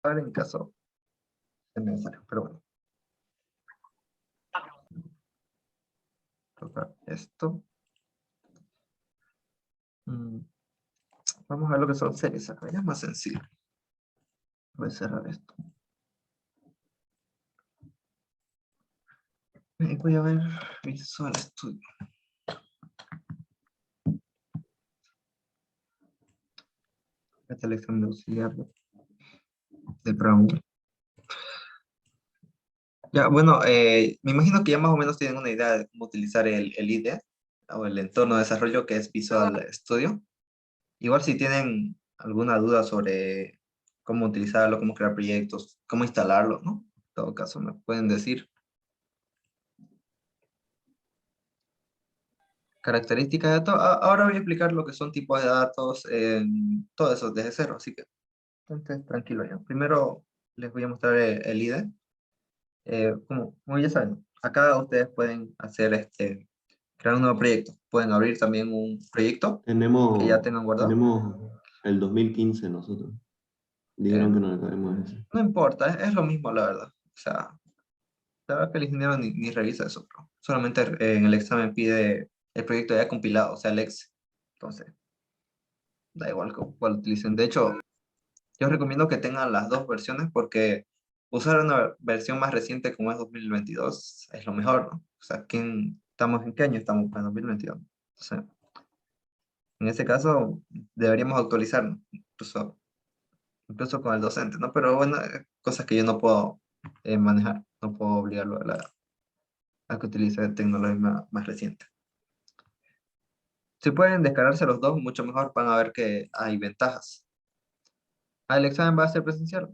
Ahora en caso es necesario, pero bueno. Tocar esto. Vamos a ver lo que son series acá, ya es más sencillo. Voy a cerrar esto. Y voy a ver Visual Studio. Esta lección de auxiliar del programa. Ya, bueno, me imagino que ya más o menos tienen una idea de cómo utilizar el IDE o el entorno de desarrollo que es Visual Studio. Igual si tienen alguna duda sobre cómo utilizarlo, cómo crear proyectos, cómo instalarlo, ¿no? En todo caso, me pueden decir. Características de datos. Ahora voy a explicar lo que son tipos de datos, todo eso desde cero, así que entonces, tranquilo ya. Primero les voy a mostrar el IDE. Como ya saben, acá ustedes pueden hacer crear un nuevo proyecto. Pueden abrir también un proyecto que ya tengan guardado. Tenemos el 2015 nosotros. Dijeron que no le cabemos eso. No importa, es lo mismo la verdad. O sea, la verdad que el ingeniero ni revisa eso, pero solamente en el examen pide el proyecto ya compilado, o sea, el ex. Entonces, da igual cuál utilicen. De hecho, yo recomiendo que tengan las dos versiones porque usar una versión más reciente como es 2022 es lo mejor, ¿no? O sea, ¿estamos en qué año estamos? En 2022. Entonces, en ese caso, deberíamos actualizarnos, incluso con el docente, ¿no? Pero bueno, cosas que yo no puedo manejar, no puedo obligarlo a que utilice tecnología más reciente. Si pueden descargarse los dos, mucho mejor, van a ver que hay ventajas. El examen va a ser presencial.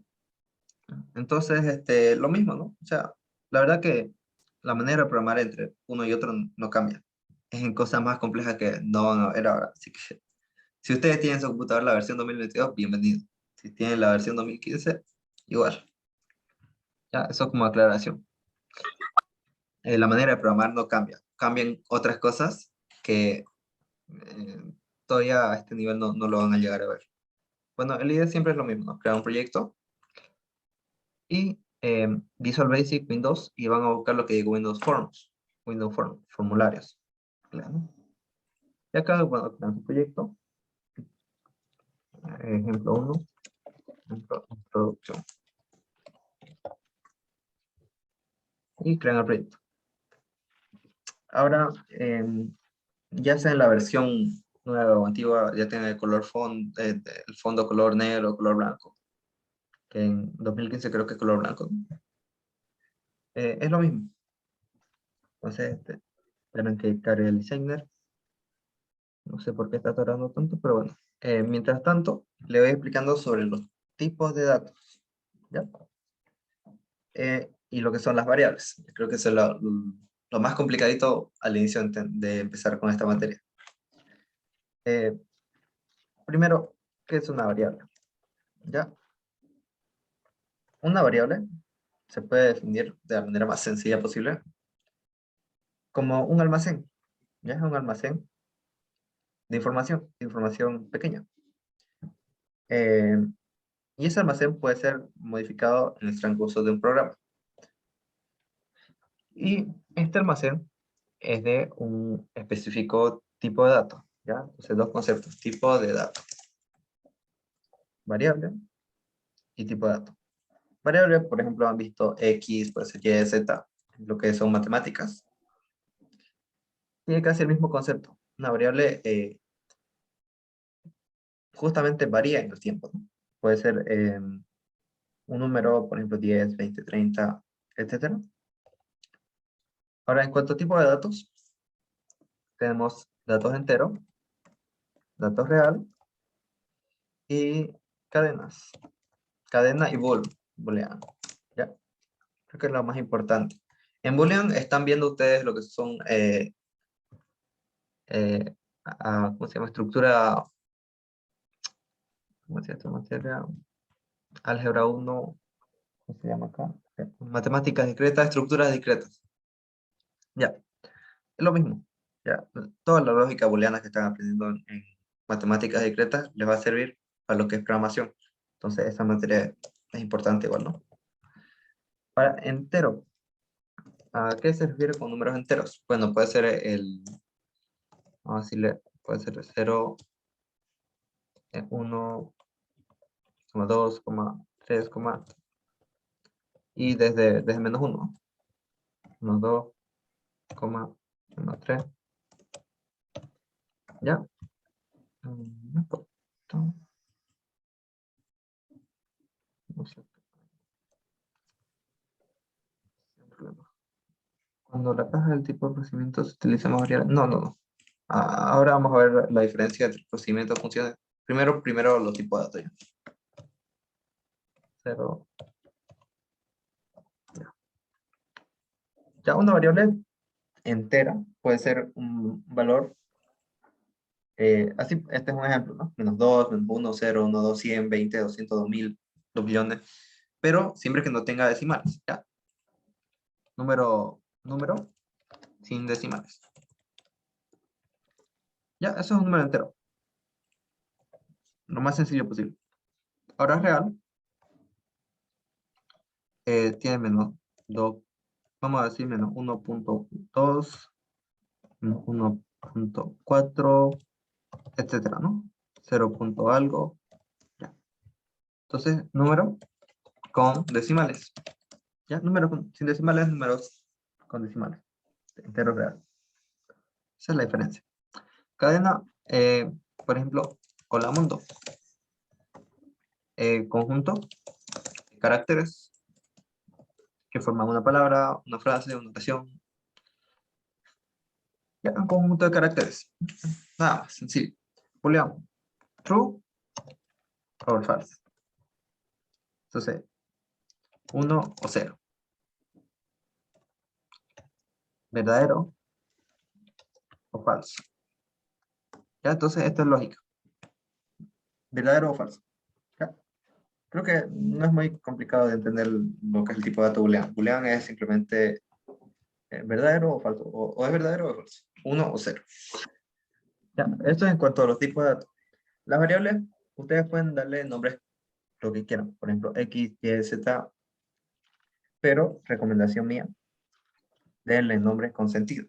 Entonces, lo mismo, ¿no? O sea, la verdad que la manera de programar entre uno y otro no cambia. Es en cosas más complejas que no van a ver ahora. Así que, si ustedes tienen en su computador la versión 2022, bienvenido. Si tienen la versión 2015, igual. Ya, eso como aclaración. La manera de programar no cambia. Cambian otras cosas que todavía a este nivel no lo van a llegar a ver. Bueno, el idea siempre es lo mismo, ¿no? Crear un proyecto y Visual Basic, Windows, y van a buscar lo que digo Windows Forms, formularios. Claro. Y acá, bueno, crean su proyecto. Ejemplo 1, introducción. Y crean el proyecto. Ahora, ya sea en la versión nueva o antigua, ya tiene el color el fondo color negro o color blanco. Que en 2015 creo que es color blanco, ¿no? Es lo mismo. Entonces, esperen que cargue el designer. No sé por qué está tardando tanto, pero bueno. Mientras tanto, le voy explicando sobre los tipos de datos. ¿Ya? Y lo que son las variables. Creo que eso es lo más complicadito al inicio de empezar con esta materia. Primero, ¿qué es una variable? ¿Ya? Una variable se puede definir de la manera más sencilla posible como un almacén. ¿Ya? Es un almacén de información pequeña. Y ese almacén puede ser modificado en el transcurso de un programa. Y este almacén es de un específico tipo de datos, ¿ya? Entonces, dos conceptos, tipo de datos. Variable y tipo de datos. Variable, por ejemplo, han visto X, puede ser Y, Z, lo que son matemáticas. Tiene casi el mismo concepto. Una variable justamente varía en el tiempo, ¿no? Puede ser un número, por ejemplo, 10, 20, 30, etc. Ahora, en cuanto a tipo de datos, tenemos datos enteros, datos real y cadenas. Cadena y booleano. ¿Ya? Creo que es lo más importante. En boolean están viendo ustedes lo que son, ¿cómo se llama? Estructura, ¿cómo se llama esta materia? Álgebra 1, ¿cómo se llama acá? Matemáticas discretas, estructuras discretas. Ya, es lo mismo. Ya, toda la lógica booleana que están aprendiendo en matemáticas discretas les va a servir para lo que es programación. Entonces, esa materia es importante igual, ¿no? Para entero, ¿a qué se refiere con números enteros? Bueno, puede ser vamos a decirle, puede ser 0, 1, 2, 3, y desde menos 1, 1, 2, 1, 3, ¿ya? No sé. Cuando la caja del tipo de procedimiento se utiliza más variable. No, no, no. Ahora vamos a ver la diferencia entre procedimientos y funciones. Primero los tipos de datos. ¿Ya? 0. Ya una variable entera puede ser un valor. Así, este es un ejemplo, ¿no? Menos 2, menos 1, 0, 1, 2, 100, 20, 200, 2000, 2 millones. Pero siempre que no tenga decimales. ¿Ya? Número sin decimales. Ya, eso es un número entero. Lo más sencillo posible. Ahora es real. Tiene menos 2. Vamos a decir menos 1.2, 1.4, etcétera, ¿no? 0 punto algo. Ya. Entonces, número con decimales. ¿Ya? Sin decimales, números con decimales. Entero real. Esa es la diferencia. Cadena, por ejemplo, hola mundo. Conjunto de caracteres que forman una palabra, una frase, una oración. Ya, un conjunto de caracteres. Nada más, sencillo. Booleano. True o false. Entonces, 1 o 0. Verdadero o falso. ¿Ya? Entonces, esto es lógica. ¿Verdadero o falso? ¿Ya? Creo que no es muy complicado de entender lo que es el tipo de dato booleano. Booleano es simplemente verdadero o falso. O es verdadero o es falso. 1 o 0. ¿Ya? Esto es en cuanto a los tipos de datos. Las variables, ustedes pueden darle nombres lo que quieran. Por ejemplo, X, Y, Z. Pero, recomendación mía, denle nombres con sentido.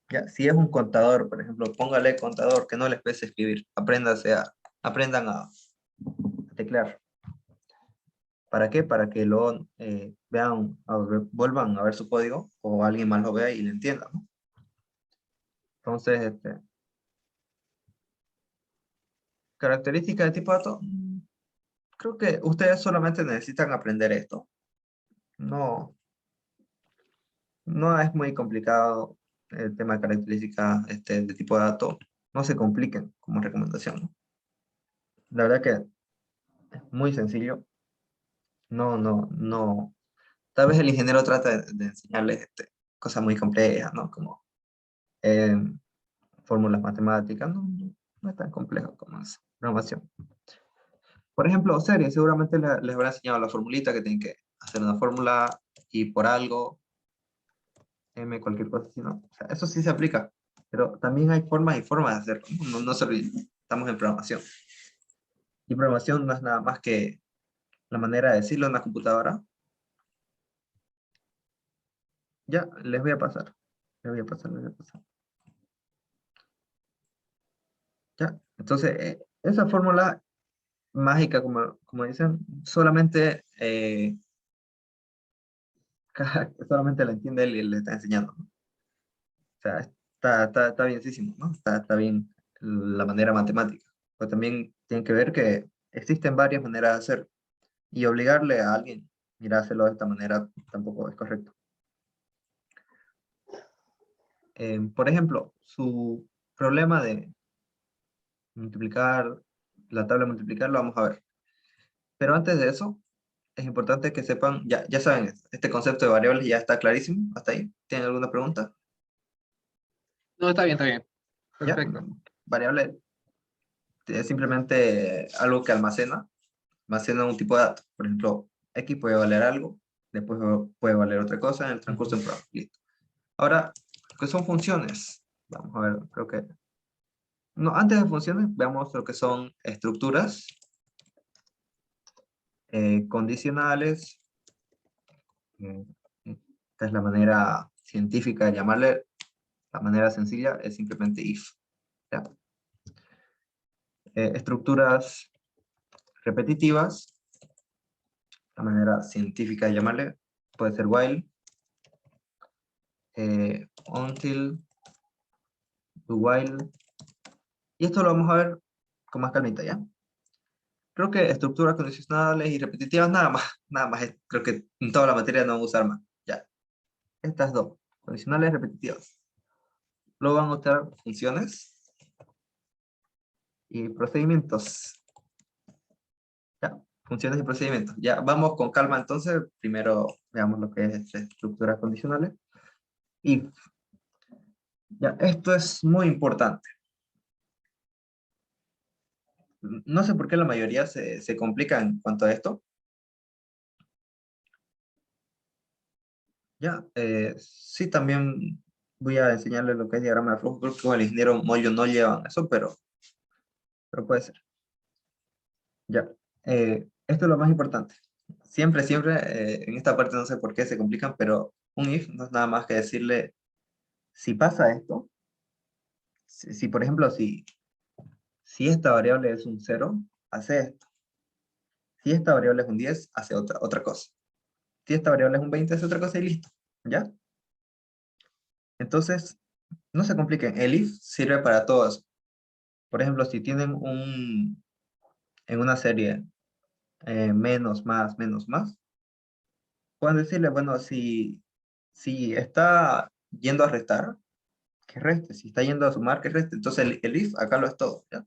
¿Ya? Si es un contador, por ejemplo, póngale contador, que no les pese escribir. Aprendan a teclear. ¿Para qué? Para que lo vean, vuelvan a ver su código o alguien más lo vea y lo entienda, ¿no? Entonces, características de tipo de datos, creo que ustedes solamente necesitan aprender esto. No, no es muy complicado el tema de características de tipo de datos. No se compliquen como recomendación, ¿no? La verdad que es muy sencillo. No. Tal vez el ingeniero trata de enseñarles cosas muy complejas, ¿no? Como eh, fórmulas matemáticas, no es tan complejo como eso, programación. Por ejemplo, series, seguramente les habrá enseñado la formulita que tienen que hacer una fórmula y por algo, m, cualquier cosa así, ¿no? O sea, eso sí se aplica, pero también hay formas y formas de hacerlo, no se olviden, estamos en programación. Y programación no es nada más que la manera de decirlo en la computadora. Ya, les voy a pasar. ¿Ya? Entonces, esa fórmula mágica, como dicen, solamente, solamente la entiende él y le está enseñando, ¿no? O sea, está bienísimo, ¿no? Está bien la manera matemática. Pero también tienen que ver que existen varias maneras de hacer y obligarle a alguien a hacerlo de esta manera tampoco es correcto. Por ejemplo, su problema de multiplicar, la tabla de multiplicar, lo vamos a ver. Pero antes de eso, es importante que sepan, ya saben, este concepto de variables ya está clarísimo, hasta ahí. ¿Tienen alguna pregunta? No, está bien, está bien. ¿Ya? Perfecto. Variable es simplemente algo que almacena un tipo de dato. Por ejemplo, X puede valer algo, después puede valer otra cosa en el transcurso del programa. Listo. Ahora, ¿qué son funciones? Vamos a ver, creo que... No, antes de funciones, veamos lo que son estructuras. condicionales. Esta es la manera científica de llamarle. La manera sencilla es simplemente if. ¿Ya? Estructuras repetitivas. La manera científica de llamarle puede ser while, until, do while. Y esto lo vamos a ver con más calmita, ¿ya? Creo que estructuras condicionales y repetitivas, nada más. Creo que en toda la materia no vamos a usar más. Ya. Estas dos, condicionales y repetitivas. Luego van a usar funciones y procedimientos. Ya. Funciones y procedimientos. Ya, vamos con calma entonces. Primero veamos lo que es estructuras condicionales. If. Ya, esto es muy importante. No sé por qué la mayoría se complica en cuanto a esto. Ya, sí, también voy a enseñarles lo que es diagrama de flujo. Creo que con el ingeniero Moyo no llevan eso, pero puede ser. Ya, esto es lo más importante. Siempre, en esta parte no sé por qué se complican, pero un if no es nada más que decirle, si pasa esto, si por ejemplo, si esta variable es un 0, hace esto. Si esta variable es un 10, hace otra cosa. Si esta variable es un 20, hace otra cosa y listo. ¿Ya? Entonces, no se compliquen. El if sirve para todos. Por ejemplo, si tienen en una serie menos, más, menos, más, pueden decirle, bueno, si está yendo a restar, que reste. Si está yendo a sumar, que reste. Entonces el if acá lo es todo. ¿Ya?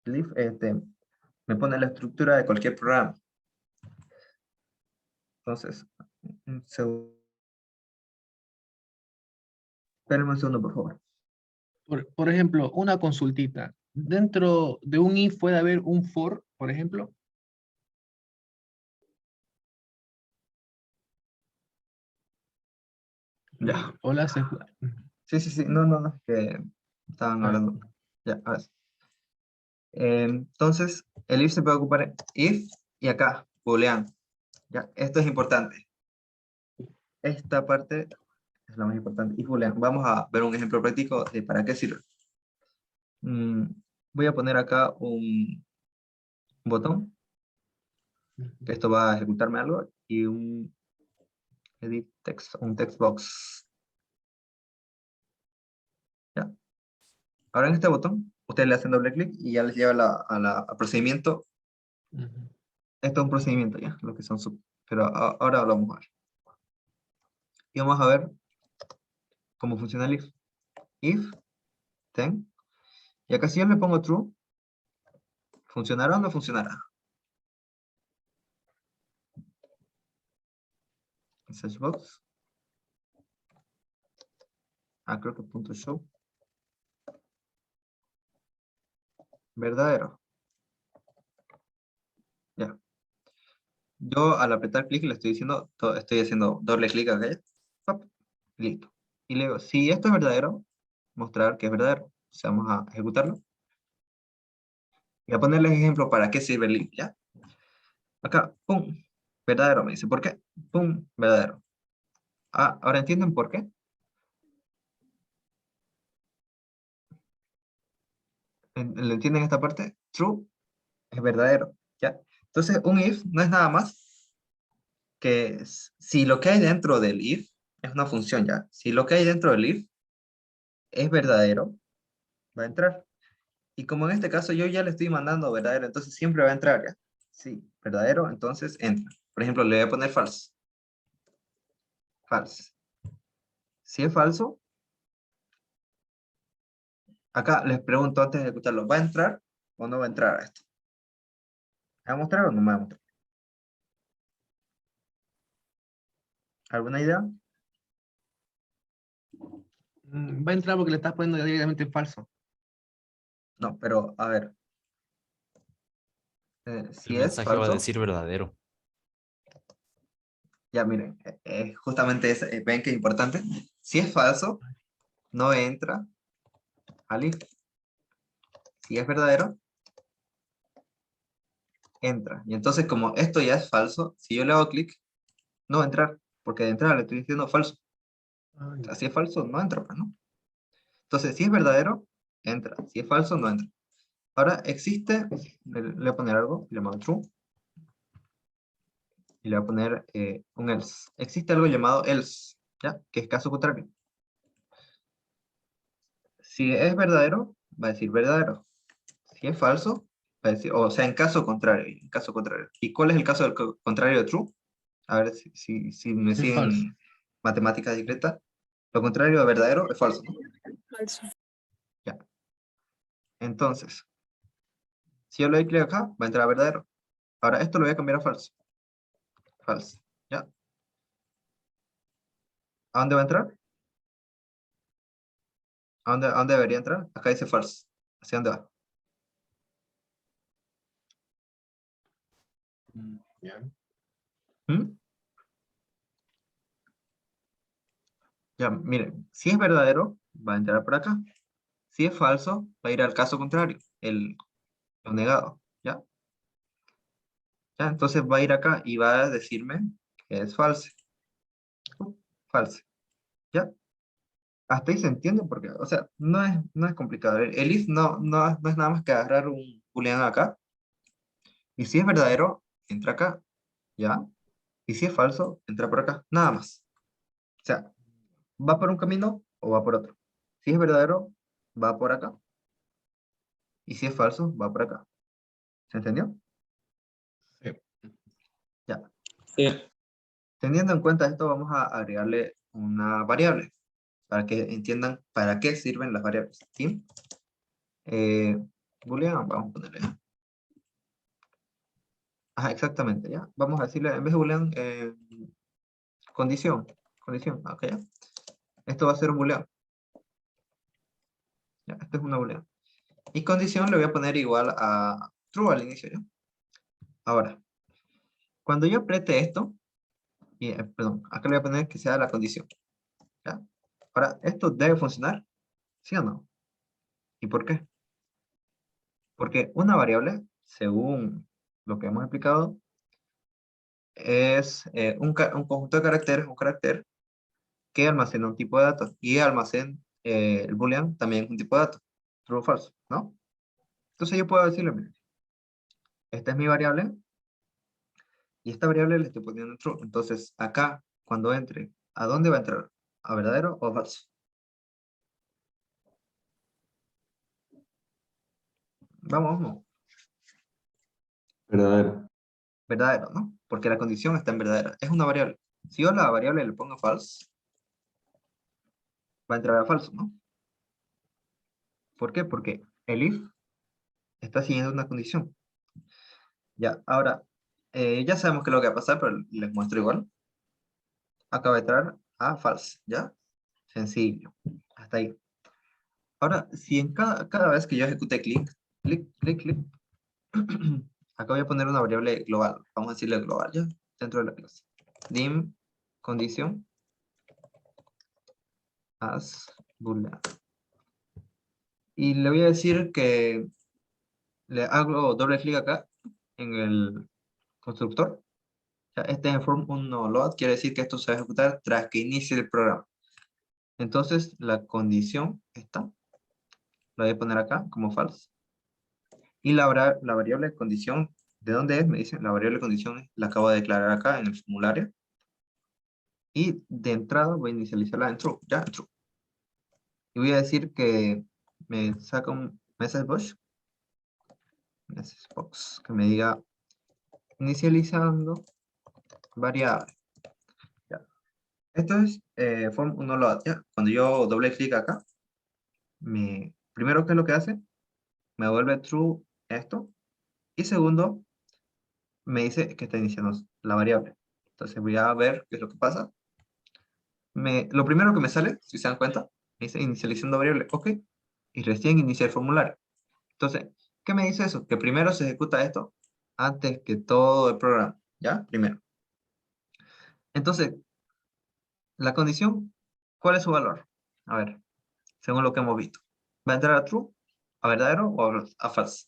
El if me pone la estructura de cualquier programa. Entonces, espérenme un segundo, por favor. Por ejemplo, una consultita. Dentro de un if puede haber un for, por ejemplo. Ya. Hola, Sí. No, que estaban hablando. Ya, ahora sí. Entonces, el if se puede ocupar en if y acá, boolean. Ya, esto es importante. Esta parte es la más importante. If boolean. Vamos a ver un ejemplo práctico de para qué sirve. Voy a poner acá un botón, que esto va a ejecutarme algo, y un edit text, un text box. ¿Ya? Ahora en este botón, ustedes le hacen doble clic y ya les lleva al procedimiento. Esto es un procedimiento ya, lo que son sub. Pero ahora lo vamos a ver. Y vamos a ver cómo funciona el if. If, then. Y acá si yo le pongo true, ¿funcionará o no funcionará? Message box. Creo que punto show. Verdadero. Ya. Yo al apretar clic le estoy diciendo, estoy haciendo doble clic acá. Pop, listo. Y le digo, si esto es verdadero, mostrar que es verdadero. O sea, vamos a ejecutarlo. Voy a ponerles ejemplo para qué sirve el if, ¿ya? Acá, pum, verdadero, me dice, ¿por qué? Pum, verdadero. ¿Ahora entienden por qué? ¿Le entienden esta parte? True es verdadero, ¿ya? Entonces, un if no es nada más que si lo que hay dentro del if es una función, ¿ya? Si lo que hay dentro del if es verdadero, va a entrar. Y como en este caso yo ya le estoy mandando verdadero, entonces siempre va a entrar, ¿ya? Sí, verdadero, entonces entra. Por ejemplo, le voy a poner false. False. Si es falso, acá les pregunto antes de ejecutarlo, ¿va a entrar o no va a entrar a esto? ¿Me va a mostrar o no me va a mostrar? ¿Alguna idea? Va a entrar porque le estás poniendo directamente falso. No, pero a ver. Si El es mensaje va a falso, decir verdadero. ya miren, justamente ven que es importante. Si es falso, no entra al if. Si es verdadero, entra. Y entonces como esto ya es falso, si yo le hago clic, no va a entrar, porque de entrada le estoy diciendo falso. Ah, O sea, si es falso, no entra, pues, ¿no? Entonces, si es verdadero, entra. Si es falso, no entra. Ahora, existe, le voy a poner algo, llamado true, y le voy a poner un else. Existe algo llamado else, ¿ya? Que es caso contrario. Si es verdadero, va a decir verdadero. Si es falso, va a decir, o sea, en caso contrario, en caso contrario. ¿Y cuál es el caso contrario de true? A ver si me es falso. siguen matemáticas discretas. Lo contrario de verdadero es falso, ¿no? Falso. Ya. Entonces, si yo le doy clic acá, va a entrar a verdadero. Ahora esto lo voy a cambiar a falso. Falso. ¿Ya? ¿A dónde va a entrar? ¿A dónde debería entrar? Acá dice falso. ¿Hacia dónde va? Ya. ¿Mm? Ya, miren, si es verdadero, va a entrar por acá. Si es falso, va a ir al caso contrario, lo negado. ¿Ya? ¿Ya? Entonces va a ir acá y va a decirme que es falso. Falso. ¿Ya? Hasta ahí se entiende porque, o sea, no es complicado. El if no es nada más que agarrar un booleano acá. Y si es verdadero, entra acá. ¿Ya? Y si es falso, entra por acá. Nada más. O sea, ¿va por un camino o va por otro? Si es verdadero, va por acá. Y si es falso, va por acá. ¿Se entendió? Sí. Ya. Sí. Teniendo en cuenta esto, vamos a agregarle una variable para que entiendan para qué sirven las variables. ¿Sí? Boolean, vamos a ponerle. Ajá, exactamente, ya. Vamos a decirle, en vez de boolean, condición. Condición, ok, ya. Esto va a ser un boolean. Ya, esto es una boolean. Y condición le voy a poner igual a true al inicio, ¿ya? Ahora, cuando yo apriete esto, y, perdón, acá le voy a poner que sea la condición, ¿ya? Ahora, ¿esto debe funcionar? ¿Sí o no? ¿Y por qué? Porque una variable, según lo que hemos explicado, es un conjunto de caracteres, un carácter que almacena un tipo de datos. Y el boolean también es un tipo de datos, true o falso, ¿no? Entonces yo puedo decirle, mire, esta es mi variable, y esta variable le estoy poniendo true. Entonces acá, cuando entre, ¿a dónde va a entrar? ¿A verdadero o falso? Vamos. Verdadero. Verdadero, ¿no? Porque la condición está en verdadera. Es una variable. Si yo a la variable le pongo false, va a entrar a falso, ¿no? ¿Por qué? Porque el if está siguiendo una condición. Ya, ahora, ya sabemos qué es lo que va a pasar, pero les muestro igual. Acaba de entrar a false, ¿ya? Sencillo. Hasta ahí. Ahora, si en cada vez que yo ejecute clic, acá voy a poner una variable global. Vamos a decirle global, ¿ya? Dentro de la clase. Dim condición as boolean. Y le voy a decir que le hago doble clic acá en el constructor. Ya, este es en form 1 load, quiere decir que esto se va a ejecutar tras que inicie el programa. Entonces, la condición esta, la voy a poner acá como false. Y la variable condición, ¿de dónde es? Me dicen, la variable condición la acabo de declarar acá en el formulario. Y de entrada voy a inicializarla en true, ya, en true. Y voy a decir que me saca un message box, que me diga inicializando variable. Ya. Esto es form 1 load, ya. Cuando yo doble clic acá, primero, ¿qué es lo que hace? Me vuelve true esto. Y segundo, me dice que está iniciando la variable. Entonces voy a ver qué es lo que pasa. Lo primero que me sale, si se dan cuenta, me dice inicializando variable. Ok. Y recién inicia el formulario. Entonces, ¿qué me dice eso? Que primero se ejecuta esto antes que todo el programa. ¿Ya? Primero. Entonces, la condición, ¿cuál es su valor? A ver, según lo que hemos visto. ¿Va a entrar a true, a verdadero o a false?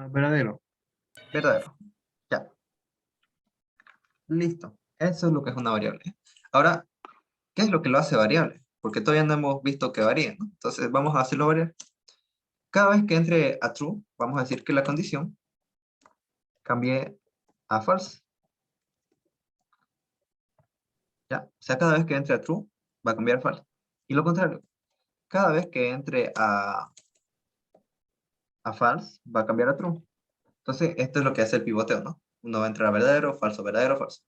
Verdadero. Verdadero. Ya. Listo. Eso es lo que es una variable. Ahora, ¿qué es lo que lo hace variable? Porque todavía no hemos visto que varíe, ¿no? Entonces vamos a hacerlo variable. Cada vez que entre a true, vamos a decir que la condición cambie a false. ¿Ya? O sea, cada vez que entre a true, va a cambiar a false. Y lo contrario, cada vez que entre a false, va a cambiar a true. Entonces, esto es lo que hace el pivoteo, ¿no? Uno va a entrar a verdadero, falso, verdadero, falso.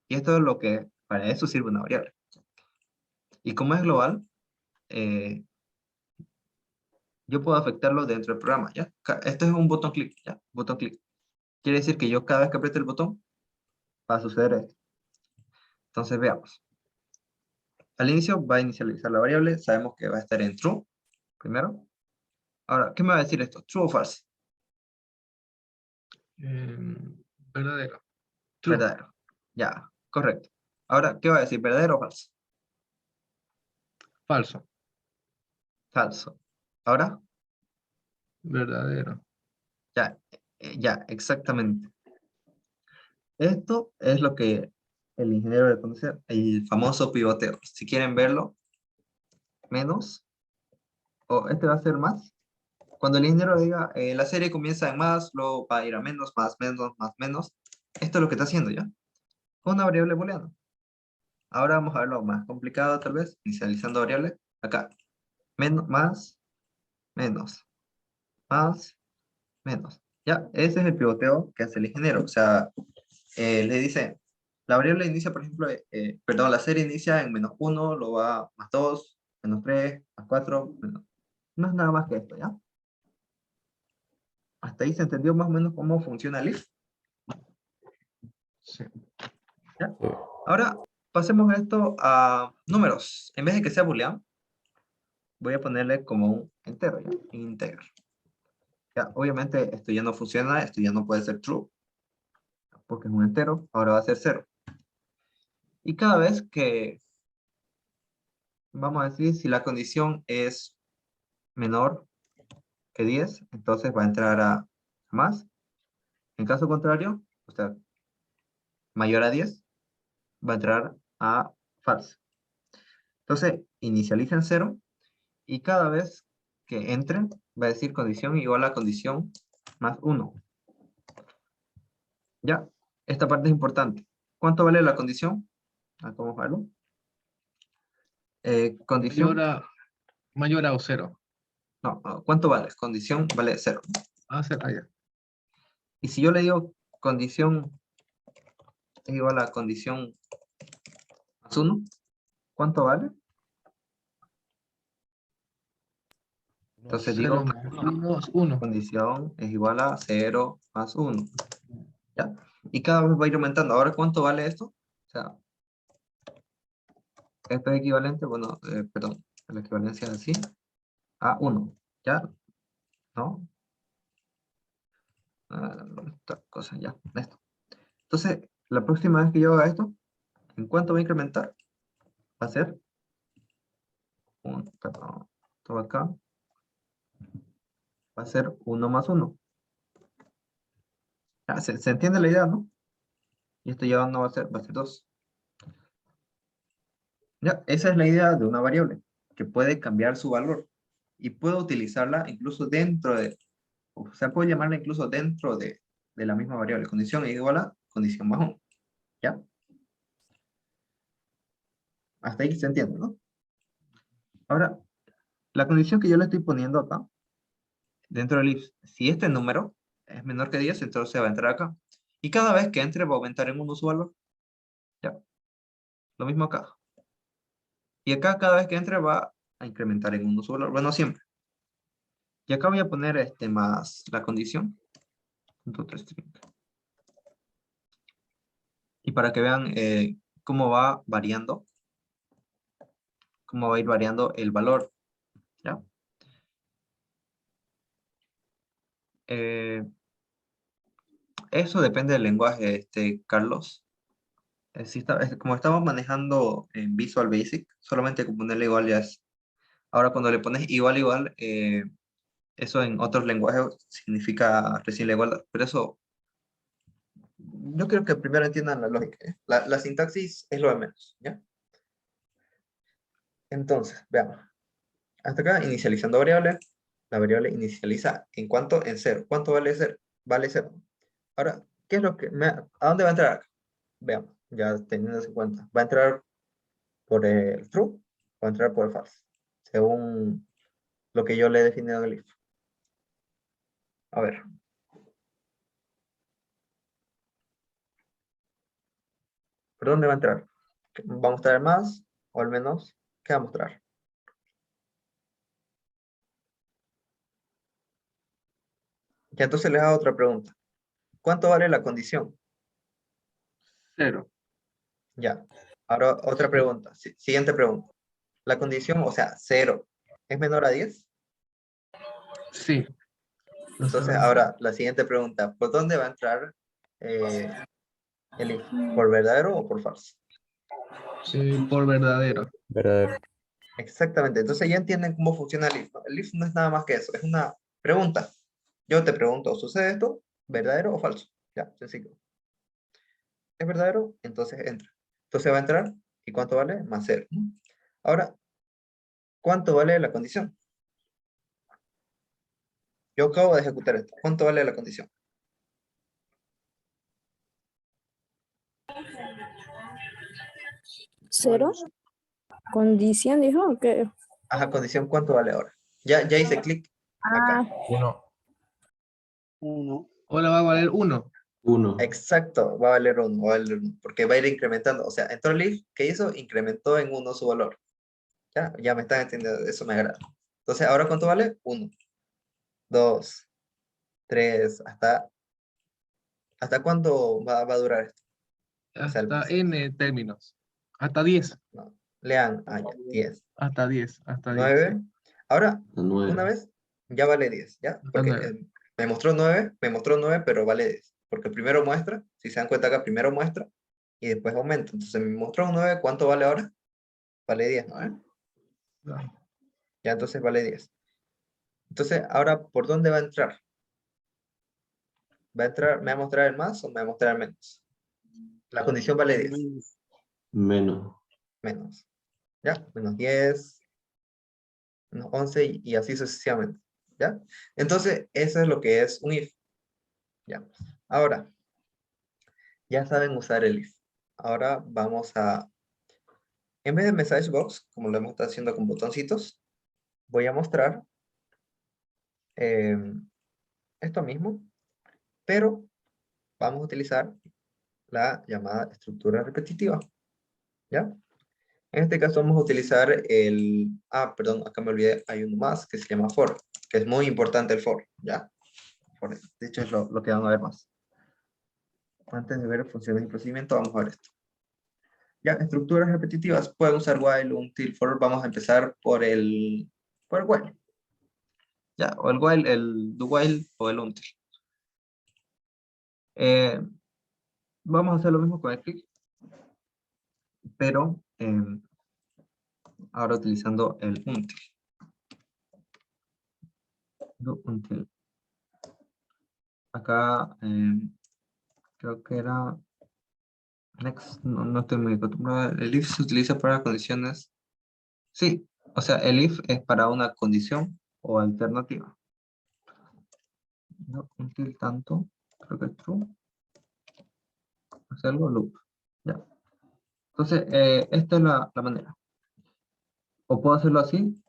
Y esto es lo que, para eso sirve una variable. Y como es global, eh, yo puedo afectarlo dentro del programa, ¿ya? Esto es un botón clic, ¿ya? Botón clic. Quiere decir que yo cada vez que apriete el botón, va a suceder esto. Entonces, veamos. Al inicio va a inicializar la variable, sabemos que va a estar en true, primero. Ahora, ¿qué me va a decir esto? ¿True o false? Verdadero. True. Verdadero. Ya, correcto. Ahora, ¿qué va a decir? ¿Verdadero o falso? Falso. Falso. Ahora, Verdadero. ya, ya, exactamente. Esto es lo que el ingeniero debe conocer, el famoso pivoteo. Si quieren verlo, menos, o este va a ser más. Cuando el ingeniero diga, la serie comienza en más, luego va a ir a menos, más, menos, más, menos. Esto es lo que está haciendo ya. Con una variable booleana. Ahora vamos a verlo más complicado tal vez, inicializando variable. Acá, menos, más, menos, más, menos. Ya, ese es el pivoteo que hace el ingeniero. O sea, le dice, la variable inicia, por ejemplo, perdón, la serie inicia en -1, lo va más 2, -3, más 4, menos. No es nada más que esto, ¿ya? Hasta ahí se entendió más o menos cómo funciona el if. Sí. ¿Ya? Ahora, pasemos esto a números. En vez de que sea booleano, voy a ponerle como un entero, ¿ya? Integer. Ya, obviamente esto ya no funciona, esto ya no puede ser true, porque es un entero, ahora va a ser 0. Y cada vez que, vamos a decir, si la condición es menor que 10, entonces va a entrar a más. En caso contrario, o sea, mayor a 10, va a entrar a false. Entonces, inicializa en 0 y cada vez que entre, va a decir condición igual a condición más 1. Ya, esta parte es importante. ¿Cuánto vale la condición? Vamos a verlo. Condición, Mayor a o 0. no, ¿cuánto vale? Condición vale 0. Ah, 0. Ah, ya. Y si yo le digo condición es igual a condición más 1, ¿cuánto vale? Entonces 0 digo, más 1 es 1. condición es igual a 0 más 1. ¿Ya? Y cada vez va a ir aumentando. Ahora, ¿cuánto vale esto? O sea, esto es equivalente, bueno, perdón, la equivalencia es así, a 1. ¿Ya? ¿No? Esta cosa, ya, esto. Entonces, la próxima vez que yo haga esto, ¿en cuánto va a incrementar? Va a ser perdón, todo acá, va a ser 1 más 1. Ya, ¿se entiende la idea, no? Y esto ya no va a ser 2. Ya, esa es la idea de una variable, que puede cambiar su valor y puedo utilizarla incluso dentro de, o sea, puedo llamarla incluso dentro de la misma variable. Condición es igual a condición más 1. ¿Ya? Hasta ahí se entiende, ¿no? Ahora, la condición que yo le estoy poniendo acá, dentro del if, si este número es menor que 10, entonces va a entrar acá. Y cada vez que entre va a aumentar en 1 su valor. ¿Ya? Lo mismo acá. Y acá cada vez que entre va a incrementar en 1 su valor. Bueno, siempre. Y acá voy a poner más la condición. Y para que vean cómo va variando, cómo va a ir variando el valor. ¿Ya? Eso depende del lenguaje, Carlos. Como estamos manejando en Visual Basic, solamente con ponerle igual ya es. Ahora cuando le pones igual, Eso en otros lenguajes significa recién la igualdad. Pero eso, yo creo que primero entiendan la lógica, ¿eh? La sintaxis es lo de menos, ¿ya? Entonces, veamos. Hasta acá, inicializando variable. La variable inicializa en cuánto, en 0. ¿Cuánto vale 0? Vale 0. Ahora, ¿qué es lo que ¿a dónde va a entrar acá? Veamos, ya teniendo eso en cuenta. ¿Va a entrar por el true o va a entrar por el false? Según lo que yo le he definido en el if. A ver. ¿Por dónde va a entrar? ¿Va a mostrar el más o el menos? ¿Qué va a mostrar? Ya entonces les hago otra pregunta. ¿Cuánto vale la condición? 0. Ya. Ahora otra pregunta. Siguiente pregunta. La condición, o sea, 0, ¿es menor a 10? Sí. Entonces, ahora la siguiente pregunta. ¿Por dónde va a entrar el if? ¿Por verdadero o por falso? Por verdadero. Verdadero. Exactamente. Entonces ya entienden cómo funciona el if, ¿no? El if no es nada más que eso. Es una pregunta. Yo te pregunto, ¿sucede esto? ¿Verdadero o falso? Ya, sencillo. ¿Es verdadero? Entonces entra. Entonces va a entrar. ¿Y cuánto vale? Más 0. Ahora, ¿cuánto vale la condición? Yo acabo de ejecutar esto. ¿Cuánto vale la condición? ¿Cero? ¿Condición dijo? ¿O qué? Ajá, condición, ¿cuánto vale ahora? Ya hice clic acá. 1. 1. Ahora va a valer 1. 1. Exacto, va a valer 1, va a valer 1, porque va a ir incrementando. O sea, entró el if, ¿qué hizo? Incrementó en 1 su valor. Ya me están entendiendo, eso me agrada. Entonces, ¿ahora cuánto vale? 1, 2, 3, ¿hasta cuánto va a durar esto? O sea, Hasta n términos. Hasta 10. no, lean, ya, 10, Hasta 10. Hasta 10. 9. Ahora, 9. una vez, ya vale 10, ¿ya? Hasta Porque 9. me mostró 9, pero vale 10. Porque primero muestra, si se dan cuenta acá, primero muestra y después aumenta. Entonces me mostró un 9, ¿cuánto vale ahora? Vale 10, ¿no? Ya, entonces vale 10. Entonces, ahora, ¿por dónde va a entrar? ¿Va a entrar, me va a mostrar el más o me va a mostrar el menos? La condición vale 10. Menos. Menos. ¿Ya? Menos 10, menos 11 y así sucesivamente. ¿Ya? Entonces, eso es lo que es un if. ¿Ya? Ahora, ya saben usar el if. Ahora vamos a, en vez de message box, como lo hemos estado haciendo con botoncitos, voy a mostrar esto mismo, pero vamos a utilizar la llamada estructura repetitiva. ¿Ya? En este caso vamos a utilizar perdón, acá me olvidé, hay uno más que se llama for, que es muy importante el for, ¿ya? De hecho es lo que van a ver más. Antes de ver funciones y procedimiento, vamos a ver esto. Ya, estructuras repetitivas, pueden usar while, until, for, vamos a empezar por el while. Ya, o el while, el do while o el until. Vamos a hacer lo mismo con el click, pero ahora utilizando el until. Until. Acá creo que era next, no estoy muy acostumbrado. El if se utiliza para condiciones. Sí, o sea, el if es para una condición o alternativa. No until tanto, creo que es true. Hacer algo loop. Ya. Entonces, esta es la manera. O puedo hacerlo así,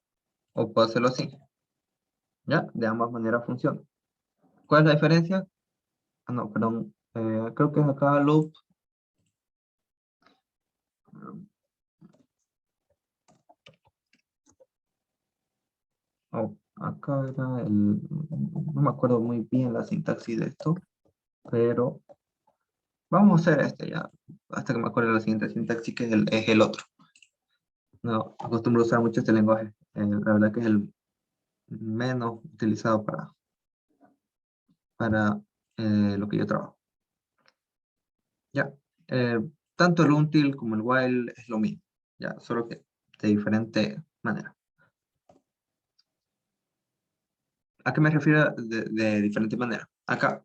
o puedo hacerlo así. ¿Ya? De ambas maneras funciona. ¿Cuál es la diferencia? Ah, no, perdón. Creo que es acá loop. Oh, acá era no me acuerdo muy bien la sintaxis de esto, pero vamos a hacer este ya, hasta que me acuerde la siguiente sintaxis, que es el otro. No acostumbro a usar mucho este lenguaje. La verdad que es el menos utilizado para lo que yo trabajo. Ya. Tanto el until como el while es lo mismo. Ya, solo que de diferente manera. ¿A qué me refiero de diferente manera? Acá,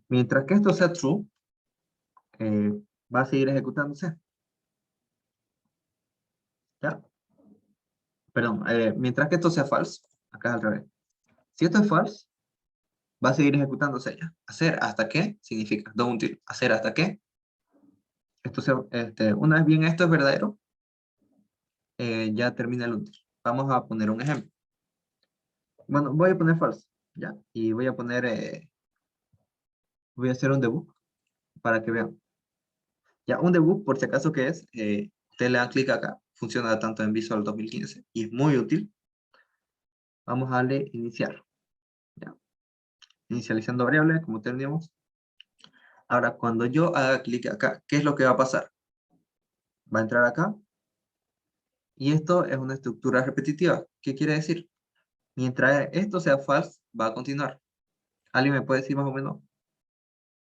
mientras que esto sea true, va a seguir ejecutándose. ¿Ya? Perdón, mientras que esto sea false, acá es al revés. Si esto es false, va a seguir ejecutándose ya. Hacer hasta que significa do until. Hacer hasta que esto sea, una vez bien esto es verdadero, ya termina el until. Vamos a poner un ejemplo. Bueno, voy a poner false, ¿ya? Y voy a poner, voy a hacer un debug para que vean. Ya, un debug, por si acaso que es, ustedes le dan clic acá, funciona tanto en Visual 2015 y es muy útil. Vamos a darle iniciar. ¿Ya? Inicializando variable, como teníamos. Ahora, cuando yo haga clic acá, ¿qué es lo que va a pasar? Va a entrar acá. Y esto es una estructura repetitiva. ¿Qué quiere decir? Mientras esto sea false, va a continuar. ¿Alguien me puede decir más o menos?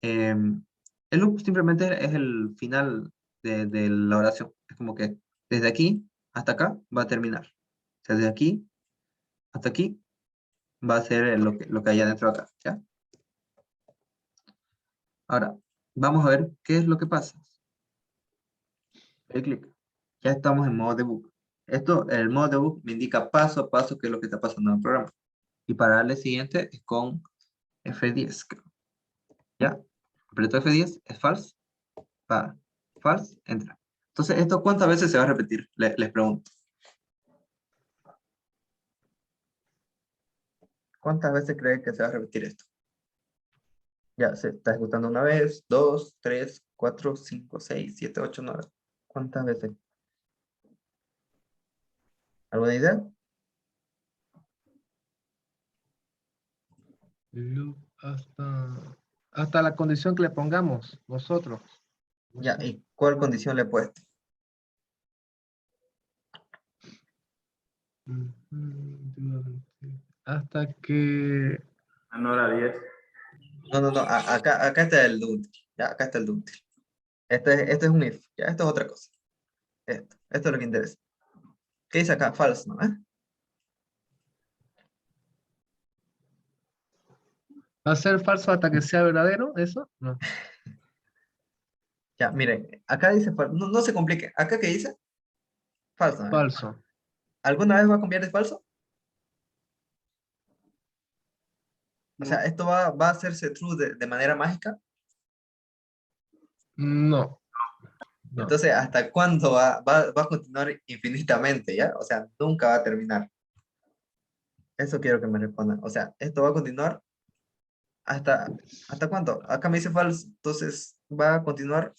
El loop simplemente es el final de la oración. Es como que desde aquí hasta acá va a terminar. O sea, desde aquí hasta aquí va a ser lo que hay adentro de acá. ¿Ya? Ahora, vamos a ver qué es lo que pasa. Doy clic. Ya estamos en modo debug. El modo debug me indica paso a paso qué es lo que está pasando en el programa. Y para darle siguiente es con F10, creo. ¿Ya? Aprieto F10, es false. Va, false, entra. Entonces, ¿esto cuántas veces se va a repetir? Les pregunto. ¿Cuántas veces cree que se va a repetir esto? Ya, se está ejecutando una vez, 2, 3, 4, 5, 6, 7, 8, 9. ¿Cuántas veces? ¿Alguna idea? Loop hasta la condición que le pongamos nosotros. Ya, ¿y cuál condición le he puesto? Hasta que... No era 10. No, acá está el do until. Ya, acá está el do until. Este es un if, ya, esto es otra cosa. Esto es lo que interesa. ¿Qué dice acá? False, ¿no? ¿Va a ser falso hasta que sea verdadero? ¿Eso? No. Ya, miren, acá dice falso. No, no se complique. ¿Acá qué dice? Falso, ¿eh? Falso. ¿Alguna vez va a cambiar de falso? O sea, ¿esto va a hacerse true de manera mágica? No. No. Entonces, ¿hasta cuándo va a continuar infinitamente, ya? O sea, nunca va a terminar. Eso quiero que me respondan. O sea, ¿esto va a continuar hasta cuánto? Acá me dice false, entonces va a continuar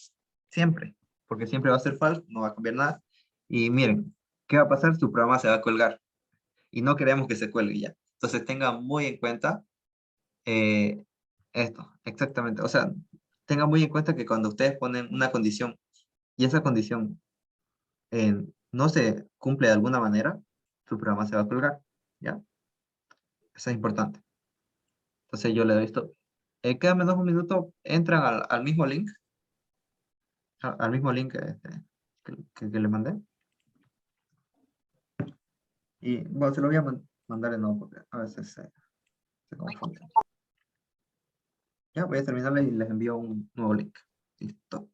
siempre. Porque siempre va a ser false, no va a cambiar nada. Y miren, ¿qué va a pasar? Su programa se va a colgar. Y no queremos que se cuelgue ya. Entonces, tengan muy en cuenta esto, exactamente. O sea, tengan muy en cuenta que cuando ustedes ponen una condición y esa condición no se cumple de alguna manera, su programa se va a colgar, ¿ya? Eso es importante. Entonces yo le doy esto. Queda menos un minuto, entran al mismo link, al mismo link que le mandé. Y bueno, se lo voy a mandar de nuevo porque a veces se confunde. Ya, voy a terminarle y les envío un nuevo link. Listo.